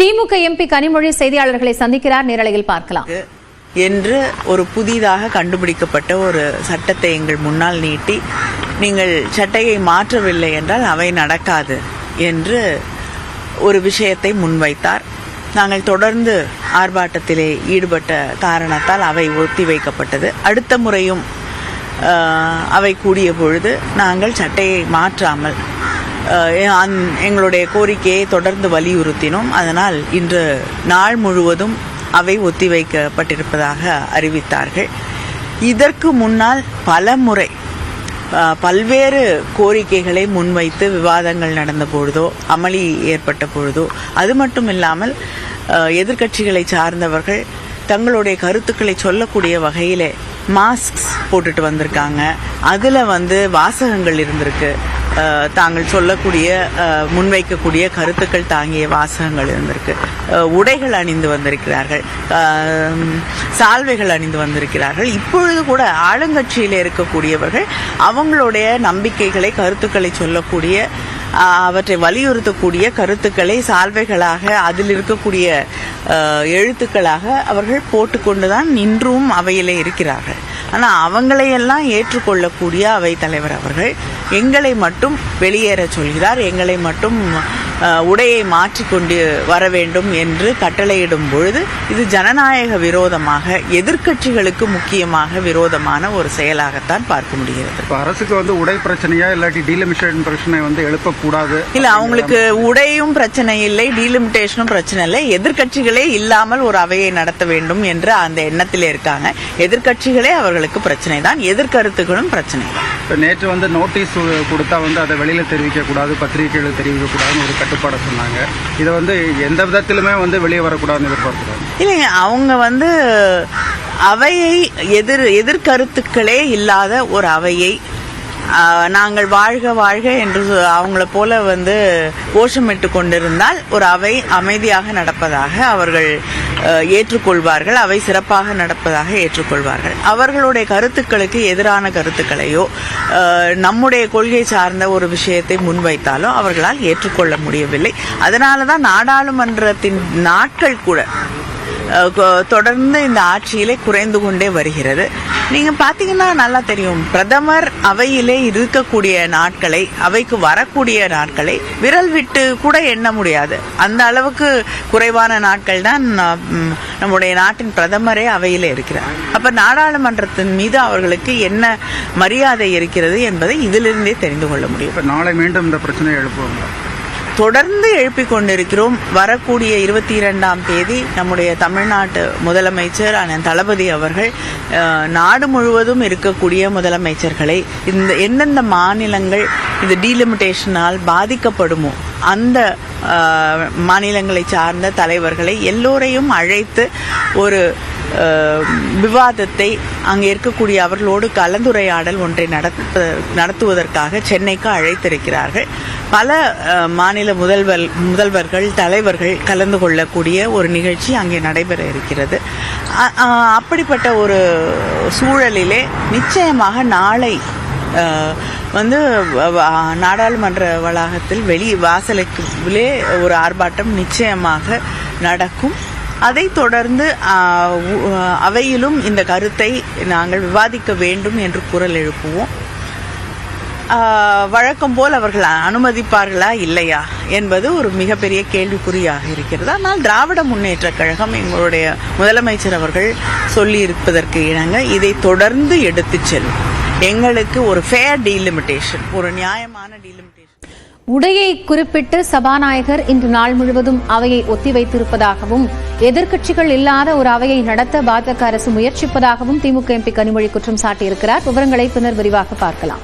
திமுக MP Kanimozhi செய்தியாளர்களை சந்திக்கிறார். நேரலையில் பார்க்கலாம். என்று ஒரு புதிதாக கண்டுபிடிக்கப்பட்ட ஒரு சட்டத்தை எங்கள் முன்னால் நீட்டி நீங்கள் சட்டையை மாற்றவில்லை என்றால் அவை நடக்காது என்று ஒரு விஷயத்தை முன்வைத்தார். நாங்கள் தொடர்ந்து ஆர்ப்பாட்டத்திலே ஈடுபட்ட காரணத்தால் அவை ஒத்திவைக்கப்பட்டது. அடுத்த முறையும் அவை கூடிய பொழுது நாங்கள் சட்டையை மாற்றாமல் எங்களுடைய கோரிக்கையை தொடர்ந்து வலியுறுத்தினோம். அதனால் இன்று நாள் முழுவதும் அவை ஒத்திவைக்கப்பட்டிருப்பதாக அறிவித்தார்கள். இதற்கு முன்னால் பல முறை பல்வேறு கோரிக்கைகளை முன்வைத்து விவாதங்கள் நடந்த பொழுதோ அமளி ஏற்பட்ட பொழுதோ அது மட்டும் இல்லாமல் எதிர்க்கட்சிகளை சார்ந்தவர்கள் தங்களுடைய கருத்துக்களை சொல்லக்கூடிய வகையிலே மாஸ்க் போட்டுட்டு வந்திருக்காங்க. அதில் வாசகங்கள் இருந்திருக்கு. தாங்கள் சொல்லக்கூடிய முன்வைக்கக்கூடிய கருத்துக்கள் தாங்கிய வாசகங்கள் இருந்திருக்கு. உடைகள் அணிந்து வந்திருக்கிறார்கள், சால்வைகள் அணிந்து வந்திருக்கிறார்கள். இப்பொழுது கூட ஆளுங்கட்சியில் இருக்கக்கூடியவர்கள் அவங்களுடைய நம்பிக்கைகளை கருத்துக்களை சொல்லக்கூடிய அவற்றை வலியுறுத்தக்கூடிய கருத்துக்களை சால்வைகளாக அதில் இருக்கக்கூடிய எழுத்துக்களாக அவர்கள் போட்டுக்கொண்டுதான் இன்றும் அவையிலே இருக்கிறார்கள். ஆனால் அவங்களையெல்லாம் ஏற்றுக்கொள்ளக்கூடிய அவை தலைவர் அவர்கள் எங்களை மட்டும் வெளியேற சொல்கிறார். எங்களை மட்டும் உடையை மாற்றிக்கொண்டு வர வேண்டும் என்று கட்டளையிடும் பொழுது இது ஜனநாயக விரோதமாக, எதிர்க்கட்சிகளுக்கு முக்கியமாக விரோதமான ஒரு செயலாகத்தான் பார்க்க முடிகிறது. அரசுக்கு உடை பிரச்சனையா இல்லாட்டி டீலிமிட்டேஷன் பிரச்சனை எழுப்பக்கூடாது இல்ல, அவங்களுக்கு உடையும் பிரச்சனை இல்லை, டீலிமிட்டேஷனும் பிரச்சனை இல்லை. எதிர்க்கட்சிகளே இல்லாமல் ஒரு அவையை நடத்த வேண்டும் என்று அந்த எண்ணத்திலே இருக்காங்க. எதிர்க்கட்சிகளே அவர்களுக்கு பிரச்சனை தான், எதிர்கருத்துகளும் பிரச்சனை தான். நேற்று நோட்டீஸ் கொடுத்தா அதை வெளியில தெரிவிக்க கூடாது, பத்திரிகைகள் தெரிவிக்க கூடாதுன்னு ஒரு கட்டுப்பாடு சொன்னாங்க. இதை எந்த விதத்திலுமே வெளியே வரக்கூடாதுன்னு எதிர்பார்க்கிறாங்க. இல்லைங்க, அவங்க அவையை எதிர்கருத்துக்களே இல்லாத ஒரு அவையை நாங்கள் வாழ்க வாழ்க என்று அவங்கள போல கோஷமிட்டு கொண்டிருந்தால் ஒரு அவை அமைதியாக நடப்பதாக அவர்கள் ஏற்றுக்கொள்வார்கள், அவை சிறப்பாக நடப்பதாக ஏற்றுக்கொள்வார்கள். அவர்களுடைய கருத்துக்களுக்கு எதிரான கருத்துக்களையோ நம்முடைய கொள்கை சார்ந்த ஒரு விஷயத்தை முன்வைத்தாலோ அவர்களால் ஏற்றுக்கொள்ள முடியவில்லை. அதனால தான் நாடாளுமன்றத்தின் நாட்கள் கூட தொடர்ந்து இந்த ஆட்சியிலே குறைந்து கொண்டே வருகிறது. நீங்க பாத்தீங்கன்னா நல்லா தெரியும், பிரதமர் அவையிலே இருக்கக்கூடிய நாட்களை, அவைக்கு வரக்கூடிய நாட்களை விரல் விட்டு கூட எண்ண முடியாது. அந்த அளவுக்கு குறைவான நாட்கள் தான் நம்முடைய நாட்டின் பிரதமரே அவையிலே இருக்கிறார். அப்ப நாடாளுமன்றத்தின் மீது அவர்களுக்கு என்ன மரியாதை இருக்கிறது என்பதை இதிலிருந்தே தெரிந்து கொள்ள முடியும். நாளை மீண்டும் இந்த பிரச்சனை எழுப்புவாங்க, தொடர்ந்து எழுப்பிக் கொண்டிருக்கிறோம். வரக்கூடிய 22ஆம் தேதி நம்முடைய தமிழ்நாட்டு முதலமைச்சர் அண்ணன் தளபதி அவர்கள் நாடு முழுவதும் இருக்கக்கூடிய முதலமைச்சர்களை எந்தெந்த மாநிலங்கள் இந்த டீலிமிட்டேஷனால் பாதிக்கப்படுமோ அந்த மாநிலங்களை சார்ந்த தலைவர்களை எல்லோரையும் அழைத்து ஒரு விவாதத்தை, அங்கே இருக்கக்கூடிய அவர்களோடு கலந்துரையாடல் ஒன்றை நடத்துவதற்காக சென்னைக்கு அழைத்திருக்கிறார்கள். பல மாநில முதல்வர்கள், தலைவர்கள் கலந்து கொள்ளக்கூடிய ஒரு நிகழ்ச்சி அங்கே நடைபெற இருக்கிறது. அப்படிப்பட்ட ஒரு சூழலிலே நிச்சயமாக நாளை நாடாளுமன்ற வளாகத்தில் வாசலுக்குள்ளே ஒரு ஆர்ப்பாட்டம் நிச்சயமாக நடக்கும். அதை தொடர்ந்து அவையிலும் இந்த கருத்தை நாங்கள் விவாதிக்க வேண்டும் என்று குரல் எழுப்புவோம். வழக்கம் போல் அவர்கள் அனுமதிப்பார்களா இல்லையா என்பது ஒரு மிகப்பெரிய கேள்விக்குறியாக இருக்கிறது. ஆனால் திராவிட முன்னேற்ற கழகம் எங்களுடைய முதலமைச்சர் அவர்கள் சொல்லி இருப்பதற்கு இணங்க இதை தொடர்ந்து எடுத்து செல்லும். எங்களுக்கு ஒரு ஃபேர் டீலிமிட்டேஷன், ஒரு நியாயமான டீலிமிட்டேஷன். உடையை குறிப்பிட்டு சபாநாயகர் இன்று நாள் முழுவதும் அவையை ஒத்திவைத்திருப்பதாகவும், எதிர்க்கட்சிகள் இல்லாத ஒரு அவையை நடத்த பாஜக அரசு முயற்சிப்பதாகவும் திமுக எம்பி கனிமொழி குற்றம் சாட்டியிருக்கிறார். விவரங்களை பின்னர் விரிவாக பார்க்கலாம்.